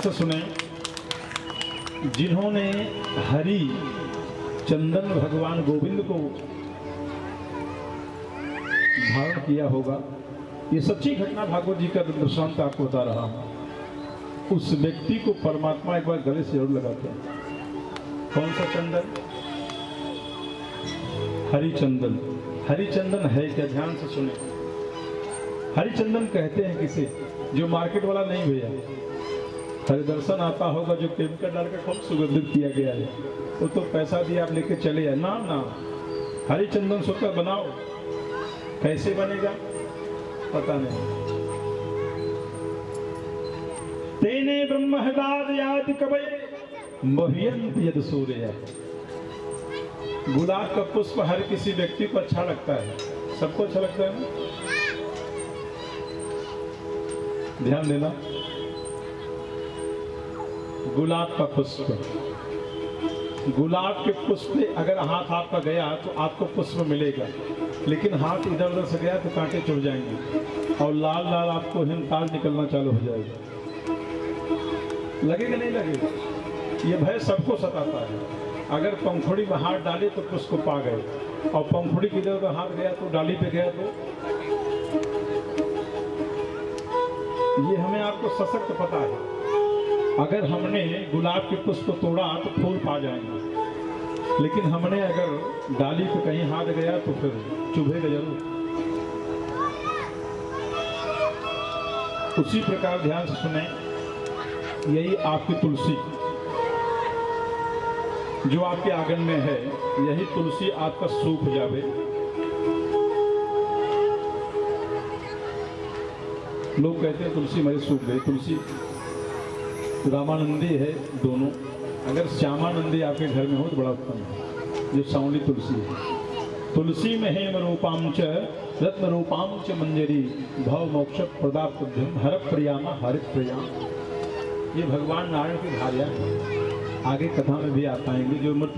से सुने। जिन्होंने हरि चंदन भगवान गोविंद को धारण किया होगा, ये सच्ची घटना भागवत जी का दृष्टांत आपको बता रहा हूं, उस व्यक्ति को परमात्मा एक बार गले से जरूर लगाते हैं। कौन सा चंदन? हरिचंदन। हरिचंदन है क्या? ध्यान से सुने। हरिचंदन कहते हैं किसे? जो मार्केट वाला नहीं भैया, हरिदर्शन आता होगा जो केमिकल डाल के खूब सुगंधित किया गया है, वो तो पैसा दिया आप लेके चले आए। नाम ना, हरिचंदन सोकर बनाओ। कैसे बनेगा पता नहीं। तेने ब्रह्म हृदयादि कवये मह्यन्ति यद सूर्य। गुलाब का पुष्प हर किसी व्यक्ति को अच्छा लगता है, सबको अच्छा लगता है ना? ध्यान देना, गुलाब का पुष्प, गुलाब के पुष्प पे अगर हाथ आपका गया तो आपको पुष्प मिलेगा, लेकिन हाथ इधर उधर से गया तो कांटे चुभ जाएंगे और लाल लाल आपको हिमताल निकलना चालू हो जाएगा। लगेगा नहीं लगेगा? ये भय सबको सताता है। अगर पंखुड़ी में हाथ डाले तो पुष्प पा गए, और पंखुड़ी की इधर उधर हाथ गया तो डाली पे गया तो ये हमें आपको सशक्त पता है। अगर हमने गुलाब के पुष्प तोड़ा तो फूल पा जाएंगे, लेकिन हमने अगर डाली पे कहीं हाथ गया तो फिर चुभेगा जरूर। उसी प्रकार ध्यान से सुने, यही आपकी तुलसी जो आपके आंगन में है, यही तुलसी आपका सूख जावे, लोग कहते हैं तुलसी मेरी सूख गई। तुलसी रामानंदी है दोनों। अगर श्यामानंदी आपके घर में हो तो बड़ा उत्तम है, जो सांवली तुलसी है। तुलसी में हेम रूपाम च रत्न रूपाम च मंजरी भव मोक्ष प्रदाप्तभ्यम हर प्रियामा हरित प्रियाम। ये भगवान नारायण की धारियां है, आगे कथा में भी आ पाएंगे। जो मृत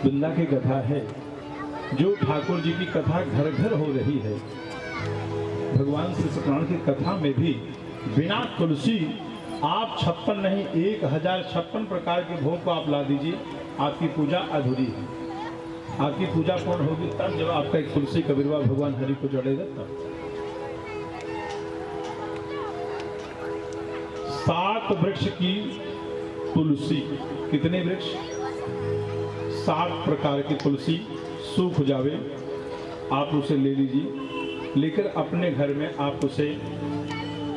वृंदा की कथा है, जो ठाकुर जी की कथा घर घर हो रही है, भगवान श्री सत्यनारायण की कथा में भी बिना तुलसी आप 56 नहीं 1056 प्रकार के भोग को आप ला दीजिए, आपकी पूजा अधूरी है। आपकी पूजा पूर्ण होगी तब जब आपका एक तुलसी का बिरवा भगवान हरि को चढ़ेगा तब। 7 वृक्ष की तुलसी, कितने वृक्ष? 7 प्रकार की तुलसी सूख जावे, आप उसे ले लीजिए। लेकर अपने घर में आप उसे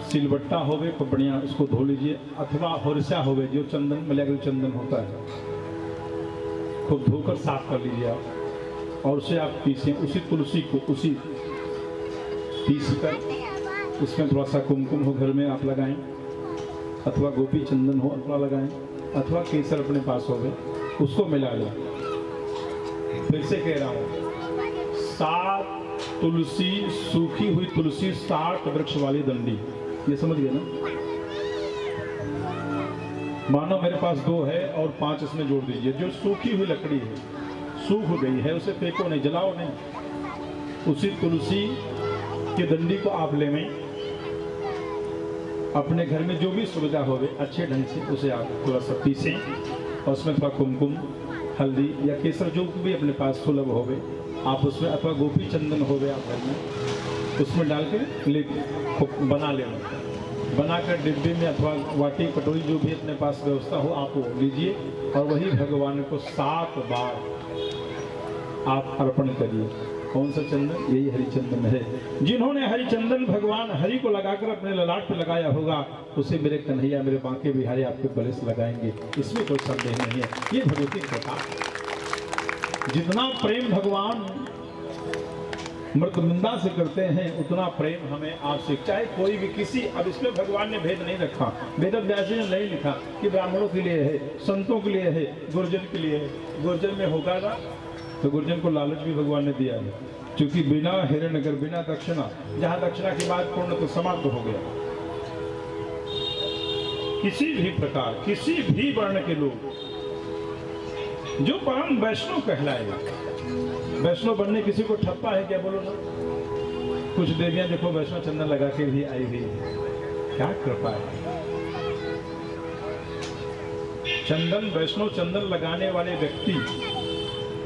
सिलबट्टा होवे तो बढ़िया उसको धो लीजिए, अथवा होरसा होवे जो चंदन मलयागरी चंदन होता है, खूब धोकर साफ कर लीजिए आप, और उसे आप पीसें। उसी तुलसी को उसी पीस कर उसमें थोड़ा सा कुमकुम हो घर में आप लगाएं, अथवा गोपी चंदन हो अथवा लगाएं, अथवा केसर अपने पास होवे उसको मिला लें। फिर से कह रहा हूँ, 7 तुलसी, सूखी हुई तुलसी, 7 वृक्ष वाली दंडी, ये समझ गए ना? मानो मेरे पास 2 है और 5 इसमें जोड़ दीजिए। जो सूखी हुई लकड़ी है, सूख गई है, उसे फेंको नहीं, जलाओ नहीं, उसी तुलसी की दंडी को आप ले में अपने घर में जो भी सुविधा होवे अच्छे ढंग से उसे आप थोड़ा सा पीसें, और उसमें थोड़ा कुमकुम, हल्दी या केसर जो भी अपने पास सुलभ होवे आप उसमें, अथवा गोपी चंदन होवे आप घर में, उसमें डाल के ले बना लेना। बनाकर डिब्बे में अथवा वाटी कटोरी जो भी अपने पास व्यवस्था हो आप वो लीजिए, और वही भगवान को 7 बार आप अर्पण करिए। कौन सा चंदन? यही हरिचंदन है। जिन्होंने हरिचंदन भगवान हरि को लगाकर अपने ललाट पे लगाया होगा, उसे मेरे कन्हैया मेरे बांके बिहारी आपके गले से लगाएंगे, इसमें कोई संदेह नहीं है। ये भगवती कथा। जितना प्रेम भगवान मृतवृंदा से करते हैं, उतना प्रेम हमें आपसे, चाहे कोई भी किसी। अब इसमें भगवान ने भेद नहीं रखा, वेद व्यास जी ने नहीं लिखा कि ब्राह्मणों के लिए है, संतों के लिए है, गुर्जन के लिए है। गुर्जन में होगा ना तो गुर्जन को लालच भी भगवान ने दिया है, क्योंकि बिना हिरण्यगर, बिना दक्षिणा, जहां दक्षिणा के बाद पूर्ण तो समाप्त हो गया। किसी भी प्रकार, किसी भी वर्ण के लोग जो परम वैष्णव कहलाएगा, वैष्णव बनने किसी को ठप्पा है क्या? बोलो ना। कुछ देवियां देखो वैष्णव चंदन लगा के भी आई हुई है, क्या कृपा है। चंदन, वैष्णव चंदन लगाने वाले व्यक्ति,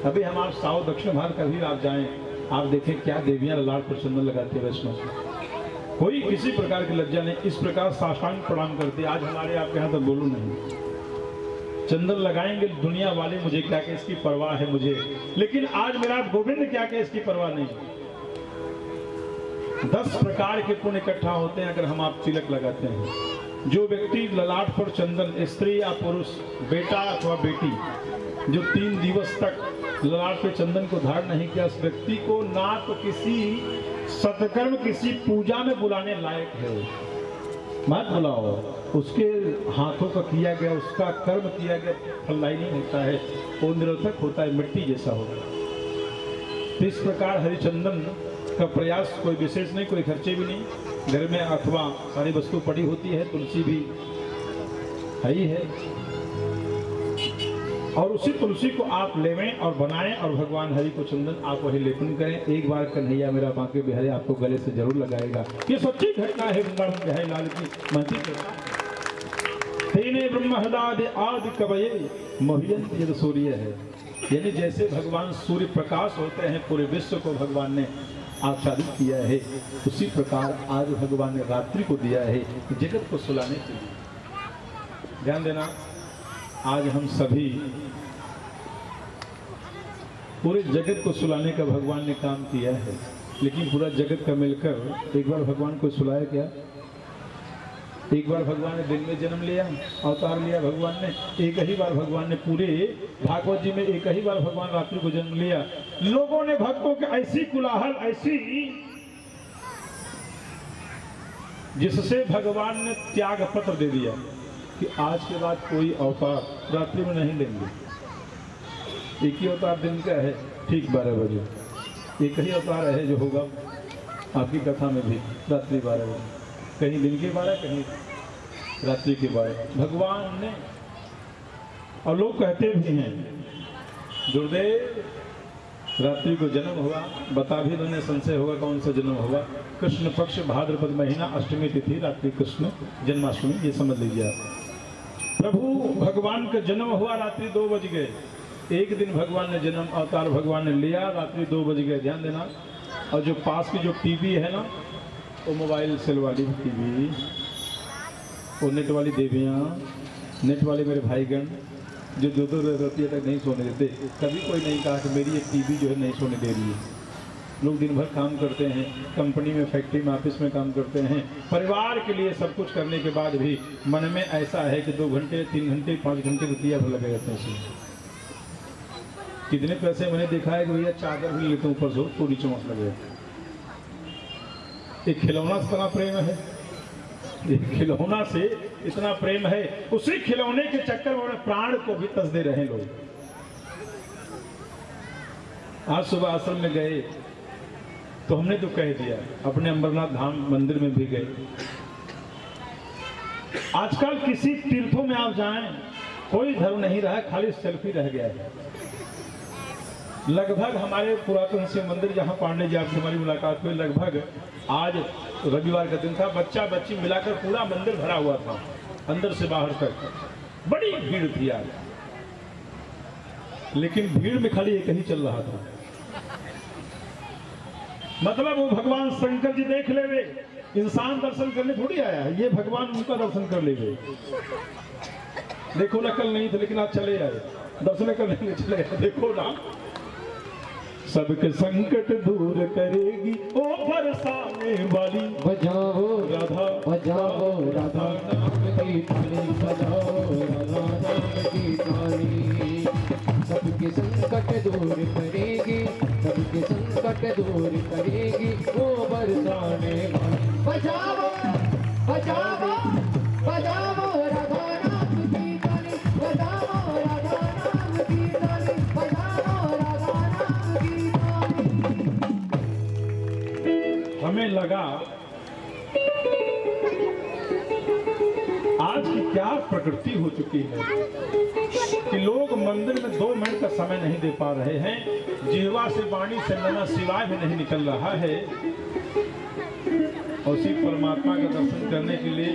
अभी हम आप साउथ दक्षिण भारत कभी आप जाएं, आप देखें क्या देवियां ललाट पर चंदन लगाते हैं वैष्णव। कोई किसी प्रकार की लज्जा नहीं, इस प्रकार साष्टांग प्रणाम करते। आज हमारे आपके यहाँ तो बोलू नहीं, चंदन लगाएंगे दुनिया वाले, मुझे क्या कि इसकी परवाह है मुझे, लेकिन आज मेरा गोविंद क्या कि इसकी परवाह नहीं। 10 प्रकार के पुण्य इकट्ठा होते हैं अगर हम आप तिलक लगाते हैं। जो व्यक्ति ललाट पर चंदन, स्त्री या पुरुष, बेटा अथवा बेटी, जो 3 दिवस तक ललाट पे चंदन को धारण नहीं किया, उस व्यक्ति को ना तो किसी सत्कर्म, किसी पूजा में बुलाने लायक है। मत बुलाओ, उसके हाथों का किया गया, उसका कर्म किया गया फलदायी नहीं होता है, वो निरर्थक होता है, मिट्टी जैसा होता है। तो इस प्रकार हरिचंदन का प्रयास कोई विशेष नहीं, कोई खर्चे भी नहीं, घर में अथवा सारी वस्तु पड़ी होती है, तुलसी भी है ही है, और उसी तुलसी को आप लेवें और बनाएं और भगवान हरि को चंदन आप वही लेपन करें। एक बार कन्हैया मेरा बांके बिहारी आपको गले से जरूर लगाएगा। ये सच्ची घटना है वृंदावन बिहारी लाल की महती करता। तेने ब्रह्महदादि आदि कवये मोहियंत यद सूर्य है, यानी जैसे भगवान सूर्य प्रकाश होते हैं, पूरे विश्व को भगवान ने आच्छादित किया है, उसी प्रकार आज भगवान ने रात्रि को दिया है जगत को सुलाने के लिए। ध्यान देना, आज हम सभी पूरे जगत को सुलाने का भगवान ने काम किया है, लेकिन पूरा जगत का मिलकर एक बार भगवान को सुलाया क्या? एक बार भगवान ने दिन में जन्म लिया, अवतार लिया भगवान ने, एक ही बार भगवान ने पूरे भागवत जी में एक ही बार भगवान रात्रि को जन्म लिया। लोगों ने भक्तों के ऐसी कुलाहल, ऐसी, जिससे भगवान ने त्याग पत्र दे दिया कि आज के बाद कोई अवतार रात्रि में नहीं लेंगे। एक ही अवतार दिन का है, ठीक 12 बजे एक ही अवतार है जो होगा आपकी कथा में भी, रात्रि 12 बजे, कहीं दिन के 12, कहीं रात्रि के 12 भगवान ने। और लोग कहते भी हैं गुरुदेव रात्रि को जन्म हुआ, बता भी दोने संशय होगा कौन सा जन्म हुआ। कृष्ण पक्ष भाद्रपद महीना अष्टमी तिथि रात्रि कृष्ण जन्माष्टमी, ये समझ लीजिए आप। प्रभु भगवान का जन्म हुआ रात्रि 2 बज गए, एक दिन भगवान ने जन्म अवतार भगवान ने लिया, रात्रि 2 बज गए। ध्यान देना। और जो पास की जो टीवी है ना, वो मोबाइल सेल वाली टीवी, वो नेट वाली देवियाँ, नेट वाले मेरे भाईगण जो 2-2 रात्रि तक नहीं सोने देते, कभी कोई नहीं कहा कि मेरी ये टीवी जो है नहीं सोने दे रही है। लोग दिन भर काम करते हैं, कंपनी में, फैक्ट्री में, ऑफिस में काम करते हैं, परिवार के लिए सब कुछ करने के बाद भी मन में ऐसा है कि 2 घंटे, 3 घंटे, 5 घंटे रुपया भी लगेगा पैसे। कितने पैसे मैंने देखा है कि भैया चादर भी लेते ऊपर से पूरी चमक लगेगा। एक खिलौना से इतना प्रेम है, एक खिलौना से इतना प्रेम है, उसी खिलौने के चक्कर में प्राण को भी तस दे रहे लोग। आज सुबह आश्रम में गए तो हमने तो कह दिया, अपने अमरनाथ धाम मंदिर में भी गए। आजकल किसी तीर्थों में आप जाएं, कोई धर्म नहीं रहा, खाली सेल्फी रह गया है। लगभग हमारे पुरातन शिव मंदिर जहां पांडे जी आपसे हमारी मुलाकात हुई, लगभग आज रविवार का दिन था, बच्चा बच्ची मिलाकर पूरा मंदिर भरा हुआ था, अंदर से बाहर तक बड़ी भीड़ थी आज। लेकिन भीड़ में खाली एक ही चल रहा था, मतलब वो भगवान शंकर जी देख ले वे, इंसान दर्शन करने थोड़ी आया है, ये भगवान उनका दर्शन कर ले वे। देखो ना कल नहीं थे लेकिन आज चले आए, दर्शन करने चले आए। देखो ना, सबके संकट दूर करेगी ओ बरसाने वाली, बजाओ राधा, बजाओ राधा नाम की थाली, बजाओ राधा नाम की थाली। सबके संकट दूर करेगी, सबके संकट दूर करेगी ओ बरसाने वाली, बजाओ बजाओ बजाओ राधा नाम की थाली, बजाओ राधा नाम की थाली, बजाओ राधा नाम की थाली। हमें लगा आज की क्या प्रकृति हो चुकी है कि लोग मंदिर में 2 मिनट का समय नहीं दे पा रहे हैं, जिह्वा से वाणी से नमः शिवाय भी नहीं निकल रहा है, और उसी परमात्मा का दर्शन करने के लिए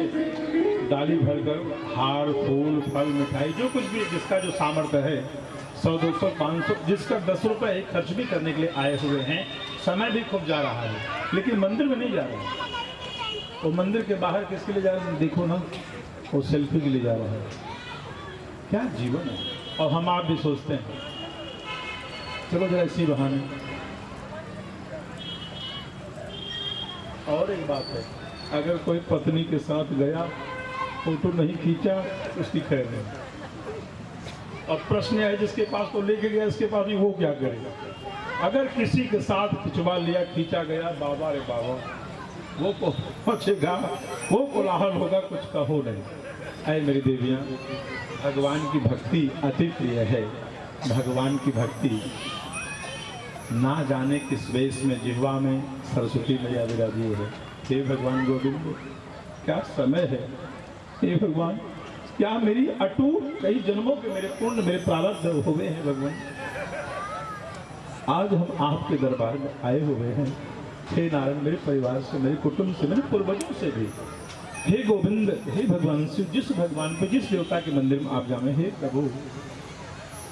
डाली भरकर हार फूल फल मिठाई जो कुछ भी जिसका जो सामर्थ्य है 100 200 500 जिसका 10 रुपये एक खर्च भी करने के लिए आए हुए हैं। समय भी खूब जा रहा है लेकिन मंदिर में नहीं जा रहे हैं। वो मंदिर के बाहर किसके लिए जा रहे हैं? देखो ना, वो सेल्फी के लिए जा रहा है। क्या जीवन है। और हम आप भी सोचते हैं चलो जरा इसी बहाने। और एक बात है, अगर कोई पत्नी के साथ गया फोटो नहीं खींचा उसकी खैर नहीं। अब प्रश्न है जिसके पास तो लेके गया इसके पास नहीं, वो क्या करेगा? अगर किसी के साथ खिंचवा लिया खींचा गया, बाबा रे बाबा, वो पहुंचेगा, वो कोलाहल होगा, कुछ कहो नहीं। ऐ मेरी देवियां, भगवान की भक्ति अति प्रिय है। भगवान की भक्ति ना जाने किस वेश में जिह्वा में सरस्वती मैया विराजी है। हे भगवान गोविंद, क्या समय है। हे भगवान, क्या मेरी अटूट कई जन्मों के मेरे पुण्य मेरे प्रारब्ध हो गए हैं। भगवान, आज हम आपके दरबार में आए हुए हैं। हे नारायण, मेरे परिवार से, मेरे कुटुंब से, मेरे पूर्वजों से भी। हे गोविंद, हे भगवान से, जिस भगवान पे जिस देवता के मंदिर में आप जाए, हे प्रभु,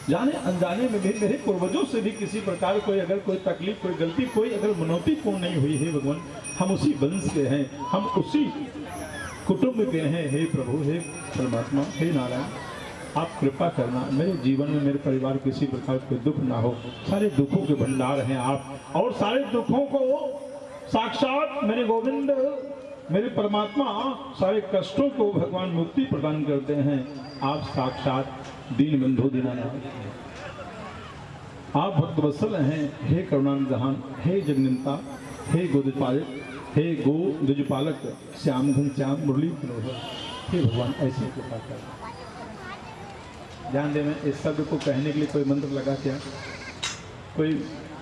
जाने अनजाने में भी मेरे पूर्वजों से भी किसी प्रकार कोई अगर कोई तकलीफ, कोई गलती, कोई अगर मनौती पूर्ण नहीं हुई है भगवान, हम उसी वंश के हैं, हम उसी कुटुंब के हैं। हे प्रभु, हे परमात्मा, हे नारायण, आप कृपा करना मेरे जीवन में, मेरे परिवार किसी प्रकार कोई दुख ना हो। सारे दुखों के भंडार हैं आप, और सारे दुखों को साक्षात मेरे गोविंद, मेरे परमात्मा, सारे कष्टों को भगवान मुक्ति प्रदान करते हैं। आप साक्षात दीन बंधु दीनानाथ, आप भक्तवत्सल हैं। हे करुणानिधान, हे जगनिंता, हे गोदपालक, हे गो द्विजपालक, श्याम घन श्याम मुरली मनोहर। हे भगवान, ऐसे कृपा कर। ध्यान दें, इस शब्द को कहने के लिए कोई मंत्र लगा क्या? कोई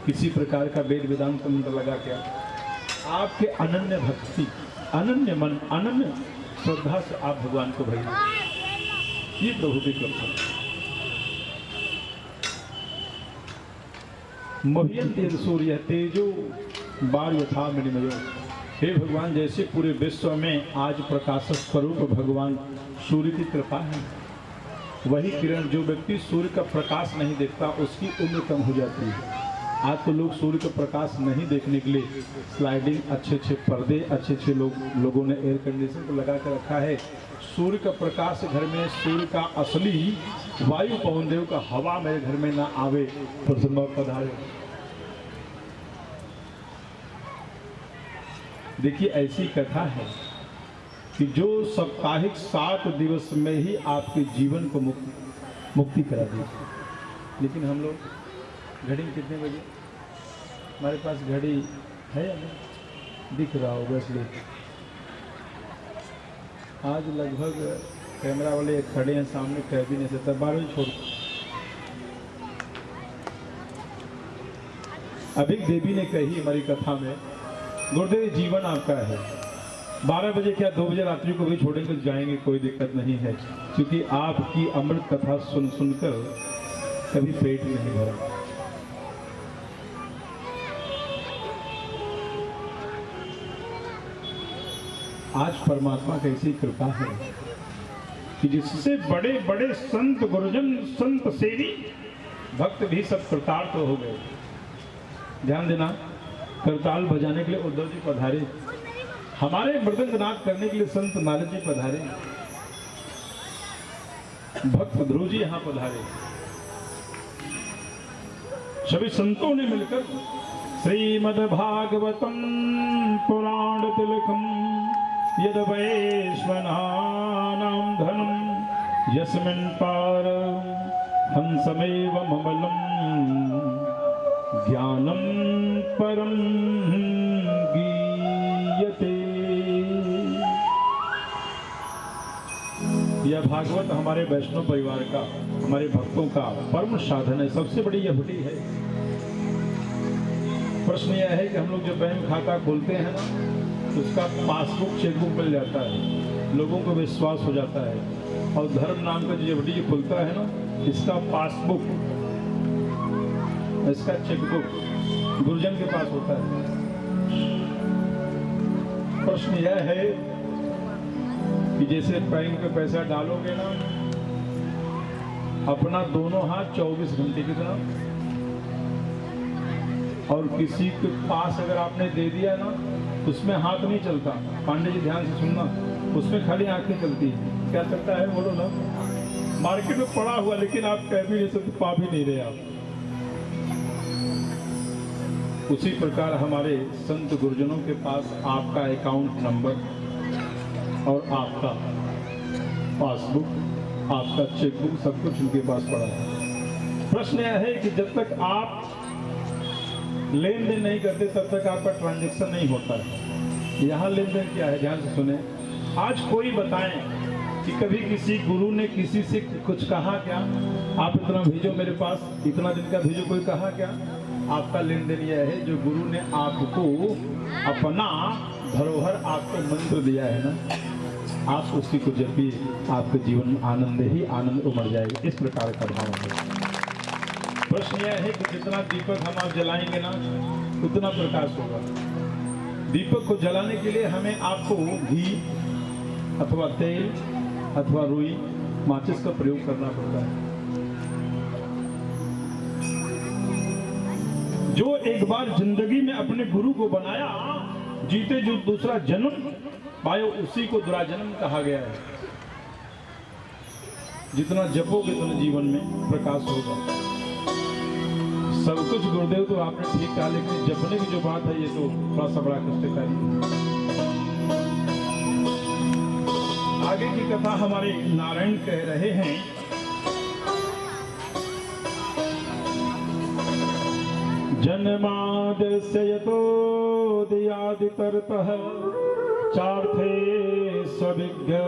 किसी प्रकार का वेद वेदांत मंत्र लगा क्या? आपके अनन्य भक्ति, अनन्य मन, अनन्य श्रद्धा से आप भगवान को भजिए। ये प्रभु की कृपा। मह्यंते सूर्य तेजो बार यथा मणिमयो। हे भगवान, जैसे पूरे विश्व में आज प्रकाशक स्वरूप भगवान सूर्य की कृपा है, वही किरण, जो व्यक्ति सूर्य का प्रकाश नहीं देखता उसकी उम्र कम हो जाती है। आज तो लोग सूर्य का प्रकाश नहीं देखने के लिए स्लाइडिंग, अच्छे अच्छे पर्दे, अच्छे अच्छे लोगों ने एयर कंडीशनर को लगा कर रखा है। सूर्य का प्रकाश घर में, सूर्य का असली वायु पवन देव का हवा मेरे घर में ना आवे तो संभव पधारे। देखिए, ऐसी कथा है कि जो साप्ताहिक 7 दिवस में ही आपके जीवन को मुक्ति करा देगी। लेकिन हम लोग घड़ी कितने बजे, हमारे पास घड़ी है या नहीं? दिख रहा होगा इसलिए। आज लगभग कैमरा वाले खड़े हैं सामने कैबिन से, तब 12 बजे छोड़। अभी देवी ने कही हमारी कथा में, गुरुदेव जीवन आपका है, 12 बजे क्या 2 बजे रात्रि को भी छोड़ेंगे जाएंगे, कोई दिक्कत नहीं है, क्योंकि आपकी अमृत कथा सुन सुनकर कभी पेट नहीं भरा। आज परमात्मा की ऐसी कृपा है कि जिससे बड़े बड़े संत गुरुजन, संत सेवी भक्त भी सब कृतार्थ हो गए। ध्यान देना, करताल बजाने के लिए उद्धव जी पधारे, हमारे मृदंगनाद करने के लिए संत नारद जी पधारे, भक्त ध्रुव जी यहां पधारे। सभी संतों ने मिलकर श्रीमद्भागवतम पुराण तिलकम यद वैश्वनानां धनम यस्मिन् पार हंसमेव ममलम ज्ञानम परम गीयते। यह भागवत हमारे वैष्णव परिवार का, हमारे भक्तों का परम साधन है, सबसे बड़ी यह हुडी है। प्रश्न यह है कि हम लोग जब बैंक खाता खोलते हैं ना, तो उसका पासबुक चेकबुक मिल जाता है, लोगों को विश्वास हो जाता है। और धर्म नाम का जो एफडी खुलता है ना, इसका पासबुक, इसका चेकबुक गुरुजन के पास होता है। प्रश्न यह है कि जैसे बैंक पे पैसा डालोगे ना, अपना दोनों हाथ 24 घंटे की तरह, और किसी के पास अगर आपने दे दिया ना, उसमें हाथ नहीं चलता। पांडे जी ध्यान से सुनना, उसमें खाली आंखें चलती है। क्या चलता है बोलो ना? मार्केट में पड़ा हुआ, लेकिन आप कह भी नहीं सकते, पा भी नहीं रहे आप। उसी प्रकार हमारे संत गुरुजनों के पास आपका अकाउंट नंबर और आपका पासबुक, आपका चेकबुक, सब कुछ उनके पास पड़ा है। प्रश्न यह है कि जब तक आप लेन देन नहीं करते तब तक आपका ट्रांजैक्शन नहीं होता है। यहाँ लेन देन क्या है, ध्यान से सुने। आज कोई बताएं कि कभी किसी गुरु ने किसी से कुछ कहा क्या? आप इतना भेजो मेरे पास, इतना दिन का भेजो, कोई कहा क्या? आपका लेन देन यह है जो गुरु ने आपको अपना धरोहर, आपको मंत्र दिया है ना, आप उसी को जपिए, आपके जीवन में आनंद ही आनंद उमड़ जाएगा। इस प्रकार का भाव है। प्रश्न यह है कि जितना दीपक हम आप जलाएंगे ना, उतना प्रकाश होगा। दीपक को जलाने के लिए हमें आपको घी अथवा तेल अथवा रुई, माचिस का प्रयोग करना पड़ता है। जो एक बार जिंदगी में अपने गुरु को बनाया, जीते जो दूसरा जन्म पायो, उसी को दुराजन्म कहा गया है। जितना जपोगे उतना जीवन में प्रकाश होगा। सब कुछ गुरुदेव तो आपने ठीक कहा, लेकिन जपने की जो बात है ये तो थोड़ा सा बड़ा कष्टकारी है। आगे की कथा हमारे नारायण कह रहे हैं। जन्माद्यस्य यतोदयादितरतः चार्थे सविघ्नस्पराट्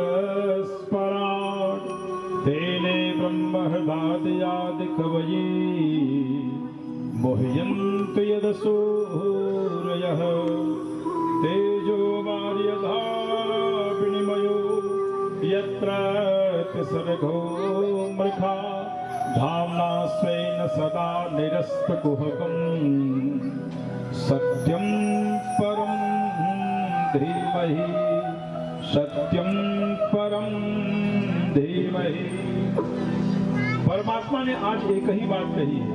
तेने ब्रह्महृदादयादिकवये मोह्यन्ति यदसूरयः तेजो वार्यधा विनिमयो यत्र तिसर्गो मृखा धाम्ना स्वेन सदा निरस्तकुहकम् सत्यं परं धीमहि, सत्यं परं धीमहि। परमात्मा ने आज एक ही बात कही है,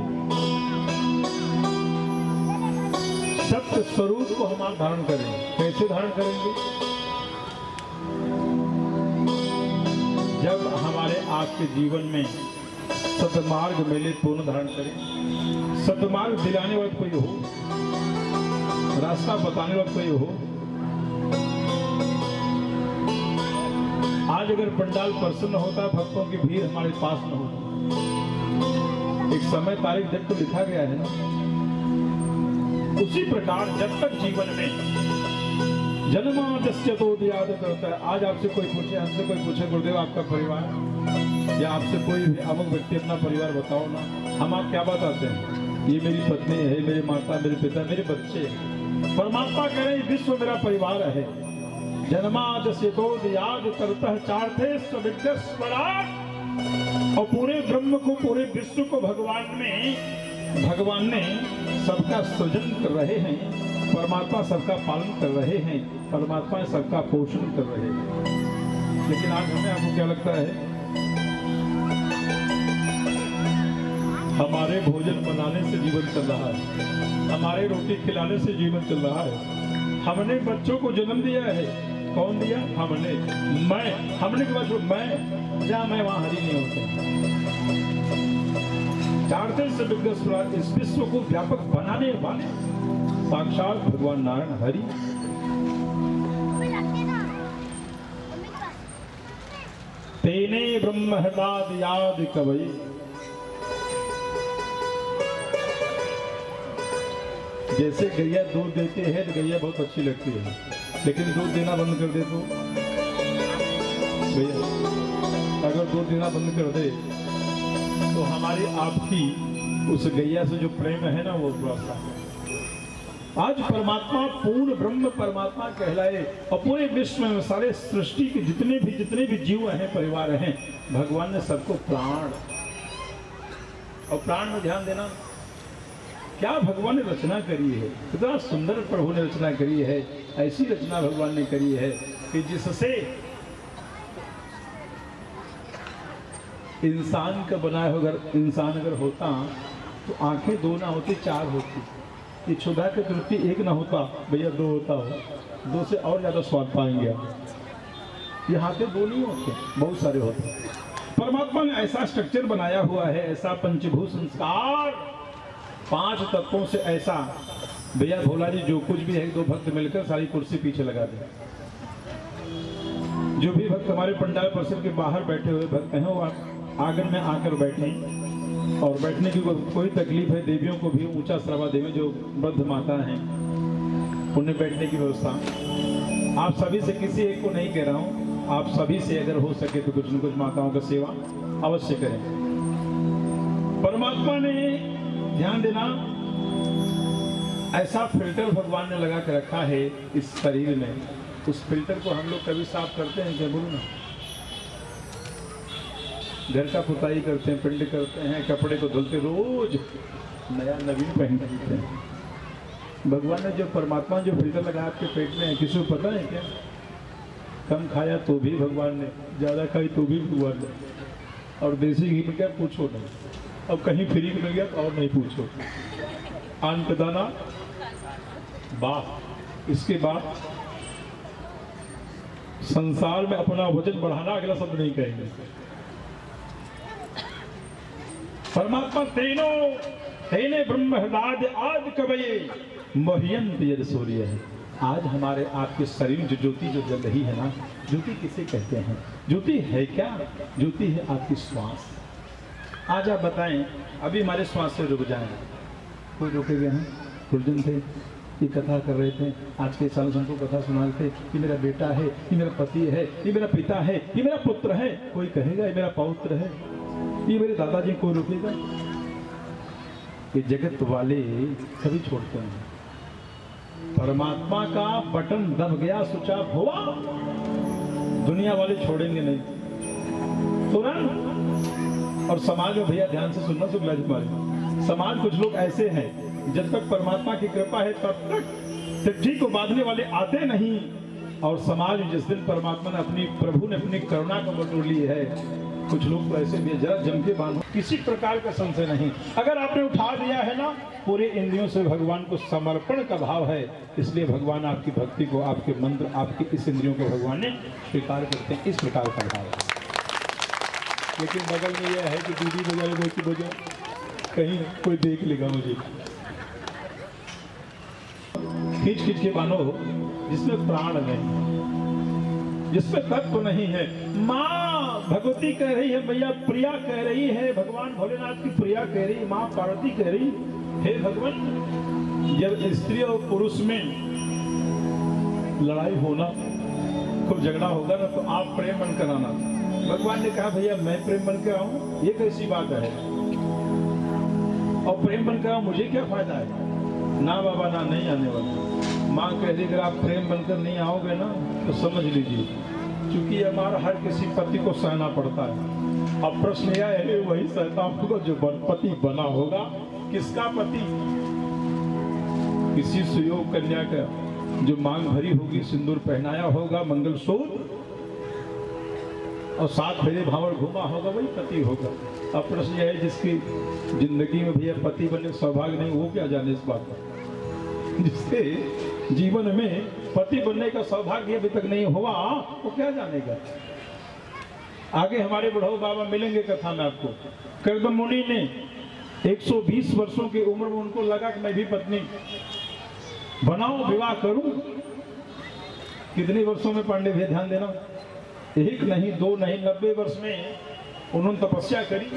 सत्य स्वरूप को हम आप धारण करें। कैसे धारण करेंगे? जब हमारे आपके जीवन में सतमार्ग मिले तो धारण करें। सतमार्ग दिलाने वाला कोई हो, रास्ता बताने वाला कोई हो। आज अगर पंडाल प्रसन्न होता, भक्तों की भीड़ हमारे पास न होती। एक समय तारीख जब तो लिखा गया है ना, उसी प्रकार जब तक जीवन में जन्माद्यस्य यतोदयादितरतः करता है। आज आपसे कोई पूछे, हमसे कोई पूछे गुरुदेव आपका परिवार, या आपसे कोई भी अमुक व्यक्ति अपना परिवार बताओ ना, हम आप क्या बताते हैं? ये मेरी पत्नी है, मेरी माता, मेरे पिता, मेरे बच्चे। परमात्मा कह रहे विश्व मेरा परिवार है। जन्माद्यस्य यतोदयादितरतः चार्थे सविघ्नस्पराट्, और पूरे ब्रह्म को, पूरे विश्व को भगवान ने सबका सृजन कर रहे हैं। परमात्मा सबका पालन कर रहे हैं, परमात्मा सबका पोषण कर रहे हैं। लेकिन आज हमें, आपको क्या लगता है? हमारे भोजन बनाने से जीवन चल रहा है, हमारे रोटी खिलाने से जीवन चल रहा है। हमने बच्चों को जन्म दिया है, कौन दिया? हमने के बाद मैं जहाँ मैं वहां हरि नहीं होते। चार्थे सविघ्नस्पराट्, इस विश्व को व्यापक बनाने वाले साक्षात भगवान नारायण हरि। तेने ब्रह्महृदादयादिकवये, जैसे गैया दूध देती है तो गैया बहुत अच्छी लगती है, लेकिन दूध देना बंद कर दे तो गैया, अगर दूध देना बंद कर दे तो हमारी आपकी उस गैया से जो प्रेम है ना, वो थोड़ा सा। आज परमात्मा पूर्ण ब्रह्म परमात्मा कहलाए, और पूरे विश्व में सारे सृष्टि के जितने भी जीव हैं, परिवार हैं, भगवान ने सबको प्राण, और प्राण में ध्यान देना, क्या भगवान ने रचना करी है, कितना सुंदर प्रभु ने रचना करी है। ऐसी रचना भगवान ने करी है कि जिससे इंसान का बनाया हुआ अगर इंसान अगर होता तो आंखें 2 ना होती 4 होती। ये क्षुधा के तृप्ति 1 ना होता भैया 2 होता हो, 2 से और ज़्यादा स्वाद पाएंगे आप। यहाँ पे 2 नहीं होते, बहुत सारे होते। परमात्मा ने ऐसा स्ट्रक्चर बनाया हुआ है, ऐसा पंचभूत संस्कार 5 तत्वों से ऐसा। भैया भोला जी जो कुछ भी है 2 भक्त मिलकर सारी कुर्सी पीछे लगा दें। जो भी भक्त हमारे पंडाल परिसर के बाहर बैठे हुए भक्त हैं वो आंगन में आकर बैठे, और बैठने की कोई तकलीफ है देवियों को भी ऊंचा श्रवा देवी जो वृद्ध माता हैं उन्हें बैठने की व्यवस्था। आप सभी से किसी एक को नहीं कह रहा हूं, आप सभी से अगर हो सके तो कुछ न कुछ माताओं का सेवा अवश्य करें। परमात्मा ने ध्यान देना ऐसा फिल्टर भगवान ने लगा के रखा है इस शरीर में, उस फिल्टर को हम लोग कभी साफ करते हैं क्या? बोलो ना। घर का पुताई करते हैं, पिंड करते हैं, कपड़े को धुलते, रोज नया नवीन पहन लेते हैं। भगवान ने जो परमात्मा जो फिल्टर लगा आपके पेट में है, किसी को पता है क्या? कम खाया तो भी भगवान ने, ज़्यादा खाई तो भी भगवान ने। और देसी घी में क्या पूछो नहीं, अब कहीं फ्री मिल गया तो और नहीं पूछो। आन पे दाना वाह। इसके बाद संसार में अपना वजन बढ़ाना अगला शब्द नहीं कहेंगे। परमात्मा तेने ब्रह्म हृदय आदि कवये मह्यंत यद सूर्य है। आज हमारे आपके शरीर जो ज्योति जो जल रही है ना, ज्योति किसे कहते हैं? ज्योति है क्या? ज्योति है आपकी श्वास। आज आप बताएं, अभी हमारे श्वास से रुक जाएं, कोई रुके गए हैं? गुरुजन थे, ये कथा कर रहे थे, आज के सालों से हमको कथा सुना रहे थे कि मेरा बेटा है, ये मेरा पति है, ये मेरा पिता है, ये मेरा पुत्र है। कोई कहेगा ये मेरा पौत्र है, ये मेरे दादाजी, कोई रुकेगा? ये जगत वाले कभी छोड़ते हैं। परमात्मा का बटन दब गया, स्विच ऑफ हुआ, दुनिया वाले छोड़ेंगे नहीं। सुना? और समाज में भैया ध्यान से सुनना शुक्ला जी तुम्हारे समाज, कुछ लोग ऐसे हैं जब तक परमात्मा की कृपा है तब तक तिथि को बांधने वाले आते नहीं। और समाज जिस दिन परमात्मा ने अपनी प्रभु ने अपनी करुणा को बटोर ली है, कुछ लोग तो ऐसे भी जरा जम के बांधो, किसी प्रकार का संशय नहीं। अगर आपने उठा दिया है ना, पूरे इंद्रियों से भगवान को समर्पण का भाव है, इसलिए भगवान आपकी भक्ति को, आपके मंत्र, आपके इस इंद्रियों को भगवान ने स्वीकार करते हैं। इस प्रकार का भाव है। लेकिन बगल में यह है कि दीदी बजाए रोटी बजाए, कहीं कोई देख लेगा मुझे। खींच खींच के बांधो जिसमें प्राण नहीं, जिसमें तत्व नहीं है। माँ भगवती कह रही है, मैया प्रिया कह रही है, भगवान भोलेनाथ की प्रिया कह रही, माँ पार्वती कह रही, हे भगवान, जब स्त्री और पुरुष में लड़ाई होना, खूब झगड़ा होगा ना, तो आप प्रेम बन कर आना। भगवान ने कहा भैया मैं प्रेम बन कर आऊं, ये कैसी बात है? और प्रेम बन कर आऊं, मुझे क्या फायदा है? ना बाबा ना, नहीं आने वाला। माँ कह रही अगर आप प्रेम बनकर नहीं आओगे ना तो समझ लीजिए, क्योंकि हमारा हर किसी पति को सहना पड़ता है। अब प्रश्न यह है, वही सहता होगा जो पति बना होगा। किसका पति? किसी सुयोग कन्या का जो मांग भरी होगी, सिंदूर पहनाया होगा, मंगलसूत्र और 7 फेरे भावर घूमा होगा, वही पति होगा। अब प्रश्न यह है, जिसकी जिंदगी में भैया पति बनने सौभाग्य नहीं, वो क्या जाने इस बात का? जिसके जीवन में पति बनने का सौभाग्य अभी तक नहीं हुआ, वो क्या जानेगा? आगे हमारे बुढ़ऊ बाबा मिलेंगे कथा में आपको। कर्दम मुनि ने 120 वर्षों की उम्र में उनको लगा कि मैं भी पत्नी बनाऊं, विवाह करूं। कितने वर्षों में पांडे भैया ध्यान देना, 1 नहीं 2 नहीं 90 वर्ष में उन्होंने तपस्या करी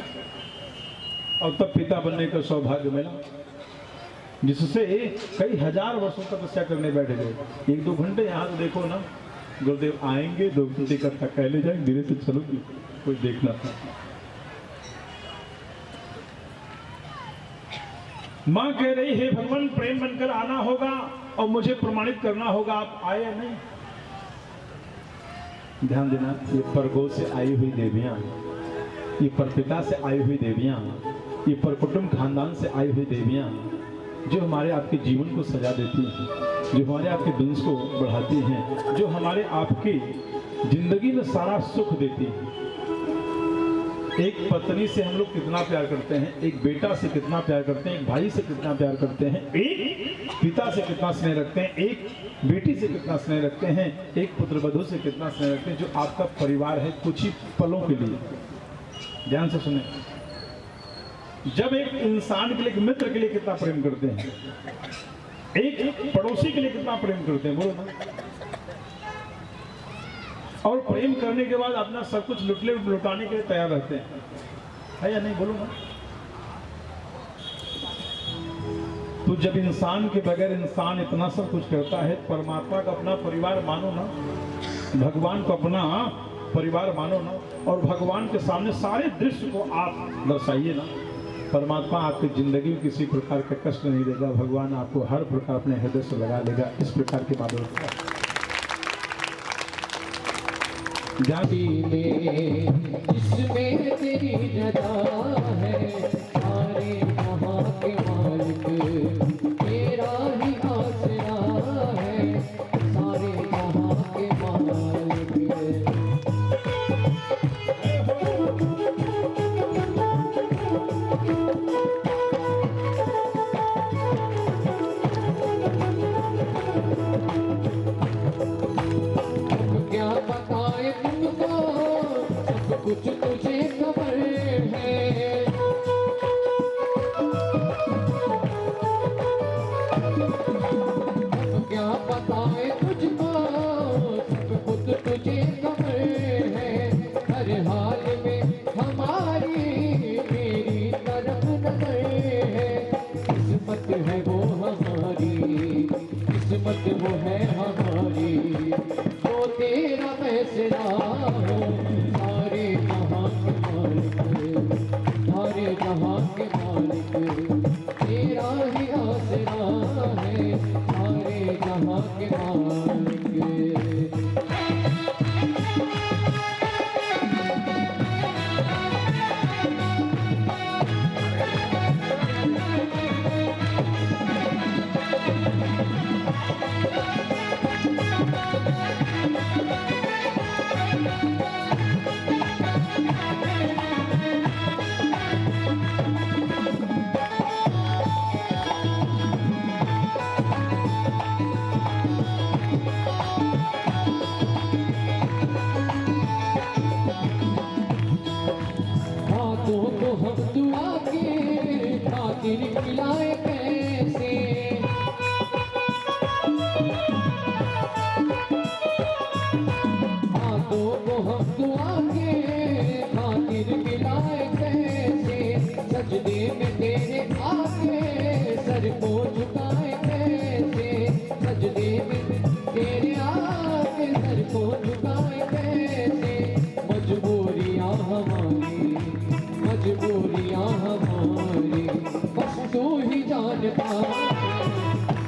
और तब पिता बनने का सौभाग्य मिला, जिससे कई हजार वर्षों तपस्या करने बैठ गए। 1-2 घंटे यहाँ तो देखो ना, गुरुदेव आएंगे 2 घंटे का कह ले जाएंगे, धीरे से चलो, कोई देखना था। माँ कह रही है भगवान प्रेम बनकर आना होगा और मुझे प्रमाणित करना होगा, आप आए या नहीं? ध्यान देना, ये परगो से आई हुई देवियां, ये परपिता से आई हुई देवियां, ये परकुटुंब खानदान से आई हुई देवियां, जो हमारे आपके जीवन को सजा देती हैं, जो हमारे आपके वंश को बढ़ाती हैं, जो हमारे आपकी जिंदगी में सारा सुख देती हैं। एक पत्नी से हम लोग कितना प्यार करते हैं, एक बेटा से कितना प्यार करते हैं, एक भाई से कितना प्यार करते हैं, एक पिता से कितना स्नेह रखते हैं, एक बेटी से कितना स्नेह रखते हैं, एक पुत्रवधू से कितना स्नेह रखते हैं, जो आपका परिवार है कुछ ही पलों के लिए। ध्यान से सुने, जब एक इंसान के लिए, एक मित्र के लिए कितना प्रेम करते हैं, एक पड़ोसी के लिए कितना प्रेम करते हैं, बोलो ना। और प्रेम करने के बाद अपना सब कुछ लुटाने के लिए तैयार रहते हैं, है या नहीं, बोलो ना। तो जब इंसान के बगैर इंसान इतना सब कुछ करता है, परमात्मा का अपना परिवार मानो ना, भगवान को अपना परिवार मानो ना, और भगवान के सामने सारे दृश्य को आप दर्शाइए ना। परमात्मा आपकी जिंदगी में किसी प्रकार का कष्ट नहीं देगा, भगवान आपको हर प्रकार अपने हृदय से लगा लेगा। इस प्रकार के माध्यम से जिसमें तेरी रजा है, सारे जहां के मालिक तेरा ही आसरा है, सारे जहां के मालिक। क्या बताए तुमको, सब कुछ तुझे खबर है। क्या बताए तुझको, सब कुछ तुझे खबर है। हर हाल में हमारी मेरी तरफ नजर है। किस्मत है वो हमारी, किस्मत वो है हमारी, वो तेरा फैसला हो। सारे जहां के मालिक, सारे जहां के मालिक तेरा ही आसरा है, सारे जहां के मालिक। हाथों को हम दुआ के खातिर खिलाए कैसे, हाथों को हम दुआ के खातिर खिलाए कैसे। सजदे में तेरे आगे सर को झुकाए कैसे, सजदे में तेरे आगे सर को झुकाए कैसे। मजबूरियां हमारी, मजबूरियां हमारी, बस तू ही जानता।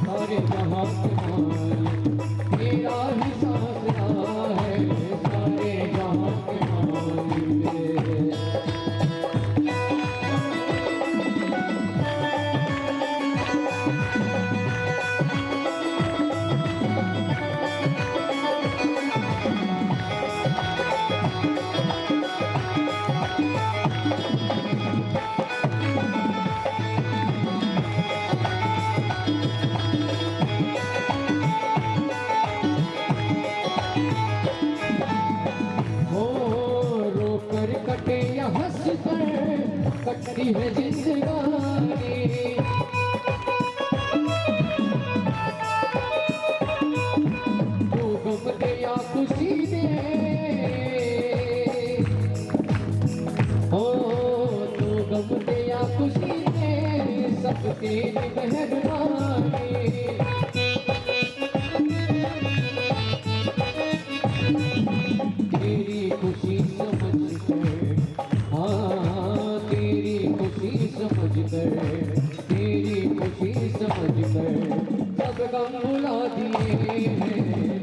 सारे जहां के मालिक तेरा ही आसरा है, सारे जहां के मालिक। कटे या हंस कर कटती है जिंदगानी। तू गम दे या खुशी दे, ओ तू गम दे या खुशी दे, सब तेरी मेहरबानी। तेरी खुशी समझ कर, हाँ तेरी खुशी समझ कर, तेरी खुशी समझ कर सब गम भुला दिए हैं।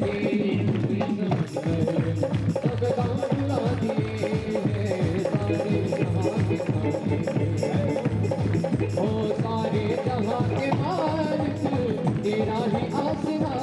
तेरी खुशी समझ कर सब गम भुला दिए हैं। सारे जहां के मालिक, ओ सारे जहां के मालिक तेरा ही आसरा